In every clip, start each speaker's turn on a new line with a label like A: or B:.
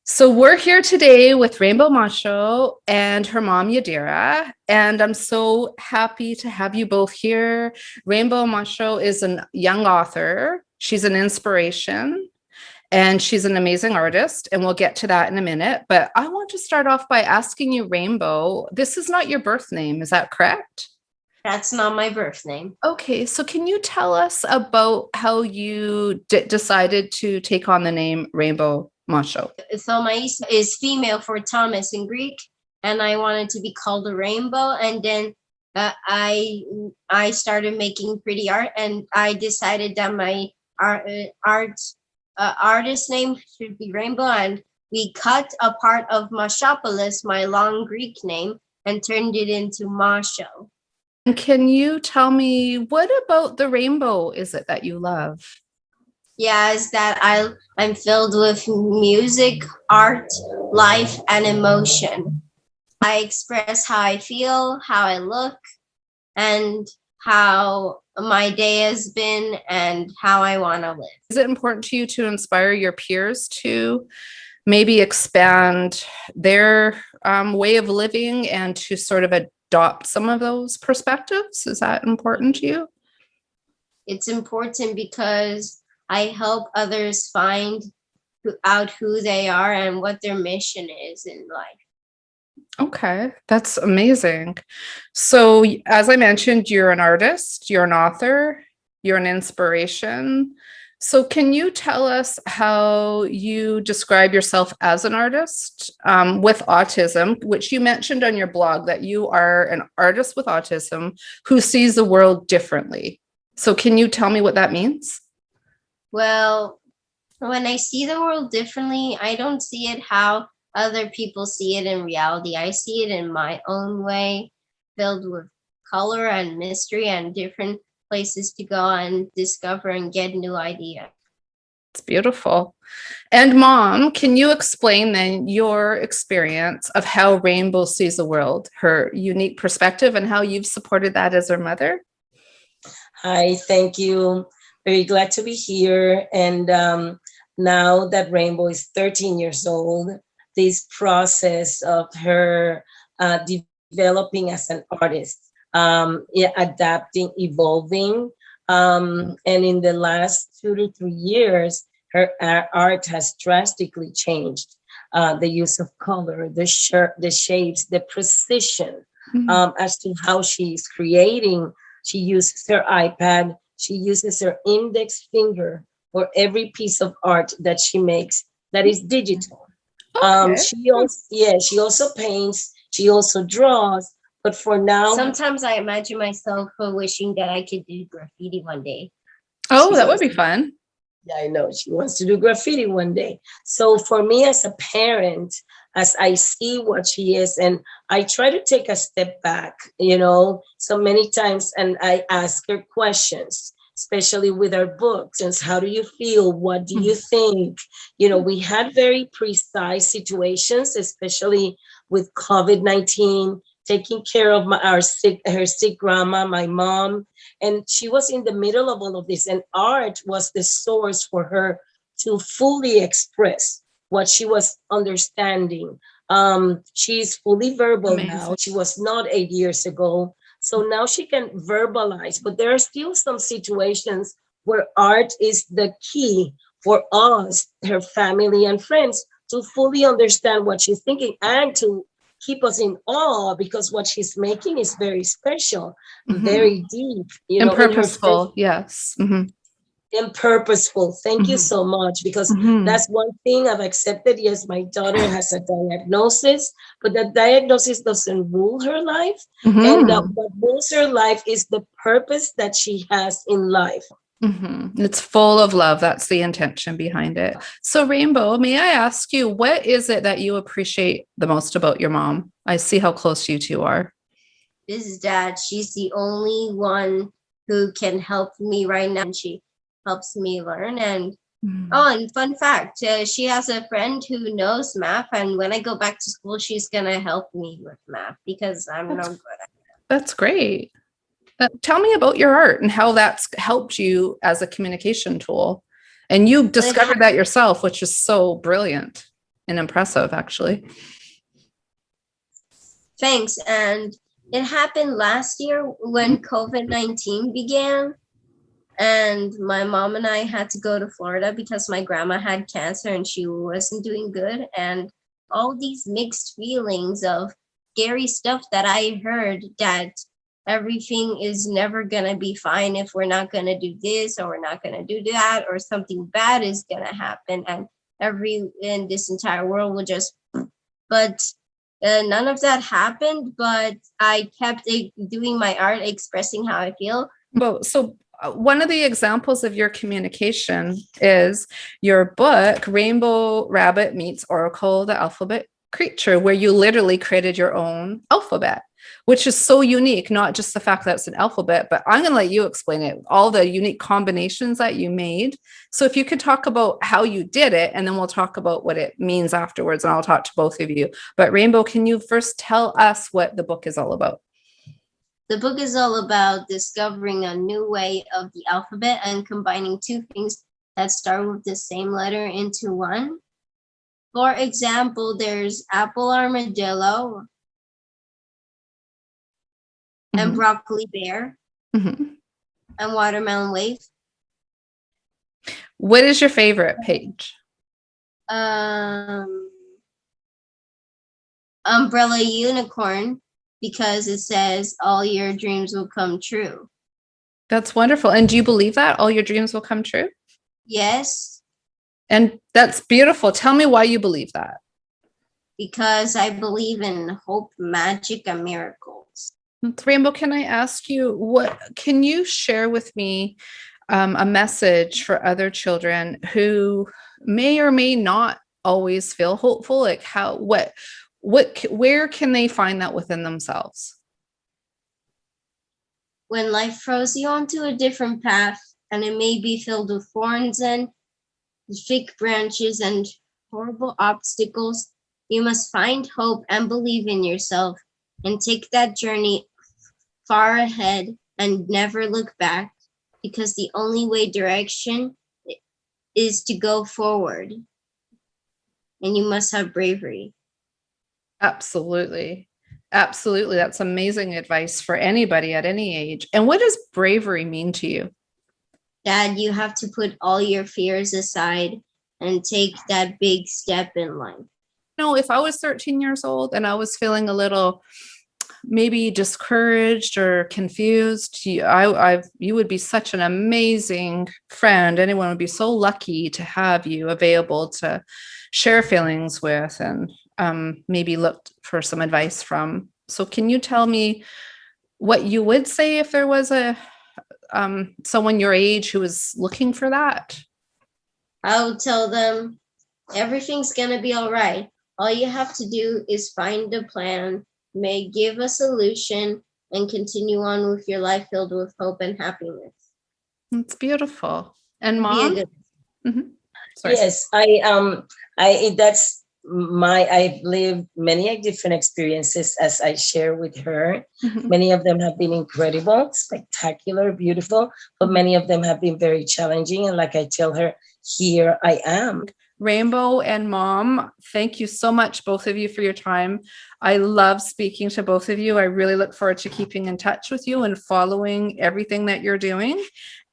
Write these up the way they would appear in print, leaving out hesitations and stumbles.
A: So we're here today with Rainbow Mosho and her mom Yadira, and I'm so happy to have you both here. Rainbow Mosho is a young author. She's an inspiration and she's an amazing artist, and we'll get to that in a minute. But I want to start off by asking you, Rainbow, this is not your birth name, is that correct?
B: That's not my birth name.
A: Okay, so can you tell us about how you decided to take on the name Rainbow Mosho?
B: So my is female for Thomas in Greek, and I wanted to be called a rainbow. And then I started making pretty art, and I decided that my artist name should be Rainbow. And we cut a part of Mashopolis, my long Greek name, and turned it into Mosho.
A: And can you tell me what about the rainbow is it that you love?
B: Yeah, is that I'm filled with music, art, life, and emotion. I express how I feel, how I look, and how my day has been, and how I want to live.
A: Is it important to you to inspire your peers to maybe expand their way of living and to sort of adopt some of those perspectives? Is that important to you?
B: It's important because I help others find out who they are and what their mission is in life.
A: Okay, that's amazing. So, as I mentioned, you're an artist, you're an author, you're an inspiration. So, can you tell us how you describe yourself as an artist with autism, which you mentioned on your blog that you are an artist with autism who sees the world differently? So, can you tell me what that means?
B: Well, when I see the world differently, I don't see it how other people see it in reality. I see it in my own way, filled with color and mystery and different places to go and discover and get new ideas.
A: It's beautiful. And mom, can you explain then your experience of how Rainbow sees the world, her unique perspective, and how you've supported that as her mother?
C: Hi, thank you. Very glad to be here. And now that Rainbow is 13 years old, this process of her developing as an artist, yeah, adapting, evolving. And in the last 2 to 3 years, her art has drastically changed. The use of color, the shapes, the precision, as to how she's creating. She uses her iPad. She uses her index finger for every piece of art that she makes that is digital.
A: Okay.
C: She also paints. She also draws. But for now,
B: Sometimes I imagine myself wishing that I could do graffiti one day.
A: Oh,
C: she
A: that would
C: wants
A: be
C: to,
A: fun.
C: yeah, I know she wants to do graffiti one day. So for me as a parent, as I see what she is, and I try to take a step back, so many times, and I ask her questions, especially with our books, and how do you feel? What do you think? We had very precise situations, especially with COVID-19, taking care of her sick grandma, my mom, and she was in the middle of all of this, and art was the source for her to fully express what she was understanding. She's fully verbal now.
A: Amazing.
C: She was not 8 years ago. So now she can verbalize, but there are still some situations where art is the key for us, her family and friends, to fully understand what she's thinking and to keep us in awe, because what she's making is very special,
A: Mhm.
C: very deep,
A: And
C: in her face,
A: purposeful, yes.
C: and purposeful. Thank you so much, because that's one thing I've accepted. Yes, my daughter has a diagnosis, but that diagnosis doesn't rule her life. And what rules her life is the purpose that she has in life.
A: It's full of love. That's the intention behind it. So, Rainbow, may I ask you, what is it that you appreciate the most about your mom? I see how close you two are.
B: Is that she's the only one who can help me right now, and she helps me learn. And and fun fact, she has a friend who knows math, and when I go back to school, she's gonna help me with math because I'm no
A: That's,
B: good at
A: that's great. Tell me about your art and how that's helped you as a communication tool. And you
B: it.
A: discovered that yourself, which is so brilliant. and impressive, actually.
B: Thanks. And it happened last year when COVID-19 began. And my mom and I had to go to Florida because my grandma had cancer and she wasn't doing good. And all these mixed feelings of scary stuff that I heard, that everything is never going to be fine if we're not going to do this, or we're not going to do that, or something bad is going to happen. And in this entire world will just, but none of that happened. But I kept doing my art, expressing how I feel.
A: So one of the examples of your communication is your book, Rainbow Rabbit Meets Oracle, the Alphabet Creature, where you literally created your own alphabet, which is so unique, not just the fact that it's an alphabet, but I'm going to let you explain it, all the unique combinations that you made. So if you could talk about how you did it, and then we'll talk about what it means afterwards, and I'll talk to both of you. But Rainbow, can you first tell us what the book is all about?
B: The book is all about discovering a new way of the alphabet and combining two things that start with the same letter into one. For example, there's apple armadillo and broccoli bear and watermelon wave.
A: What is your favorite page?
B: Umbrella unicorn, because it says all your dreams will come true.
A: That's wonderful. And do you believe that all your dreams will come true?
B: Yes.
A: And that's beautiful. Tell me why you believe that.
B: Because I believe in hope, magic, and miracles.
A: Rainbow, can I ask you, can you share with me a message for other children who may or may not always feel hopeful? Like where can they find that within themselves?
B: When life throws you onto a different path, and it may be filled with thorns and thick branches and horrible obstacles, you must find hope and believe in yourself and take that journey far ahead and never look back, because the only way direction is to go forward, and you must have bravery.
A: Absolutely. Absolutely. That's amazing advice for anybody at any age. And what does bravery mean to you?
B: That you have to put all your fears aside and take that big step in life.
A: If I was 13 years old and I was feeling a little maybe discouraged or confused, you would be such an amazing friend. Anyone would be so lucky to have you available to share feelings with and maybe look for some advice from. So can you tell me what you would say if there was someone your age who was looking for that?
B: I would tell them everything's going to be all right. All you have to do is find a plan, give a solution, and continue on with your life filled with hope and happiness.
A: It's beautiful. And Mom?
C: Sorry. Yes, I've lived many different experiences as I share with her. Many of them have been incredible, spectacular, beautiful, but many of them have been very challenging. And like I tell her, here I am.
A: Rainbow and Mom, thank you so much, both of you, for your time. I love speaking to both of you. I really look forward to keeping in touch with you and following everything that you're doing.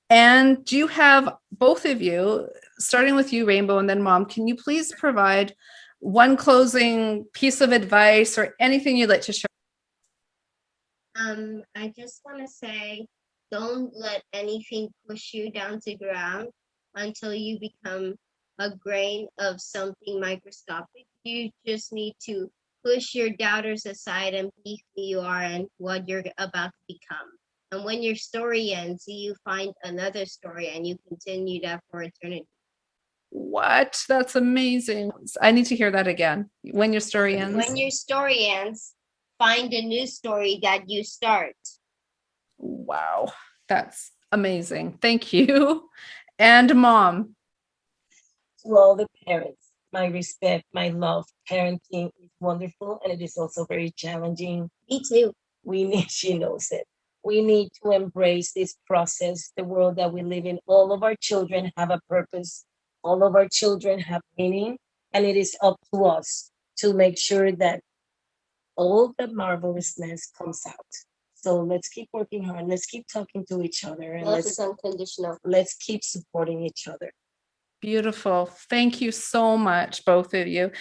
A: And do you have, both of you, starting with you, Rainbow, and then Mom, can you please provide one closing piece of advice or anything you'd like to share?
B: I just want to say, don't let anything push you down to ground until you become a grain of something microscopic. You just need to push your doubters aside and be who you are and what you're about to become. And when your story ends, you find another story and you continue that for eternity.
A: What? That's amazing. I need to hear that again. When your story ends.
B: When your story ends, find a new story that you start.
A: Wow. That's amazing. Thank you. And Mom.
C: To all the parents, my respect, my love. Parenting is wonderful, and it is also very challenging.
B: Me too.
C: She knows it. We need to embrace this process, the world that we live in. All of our children have a purpose. All of our children have meaning. And it is up to us to make sure that all the marvelousness comes out. So let's keep working hard. Let's keep talking to each other, and
B: Love is unconditional.
C: let's keep supporting each other.
A: Beautiful. Thank you so much, both of you.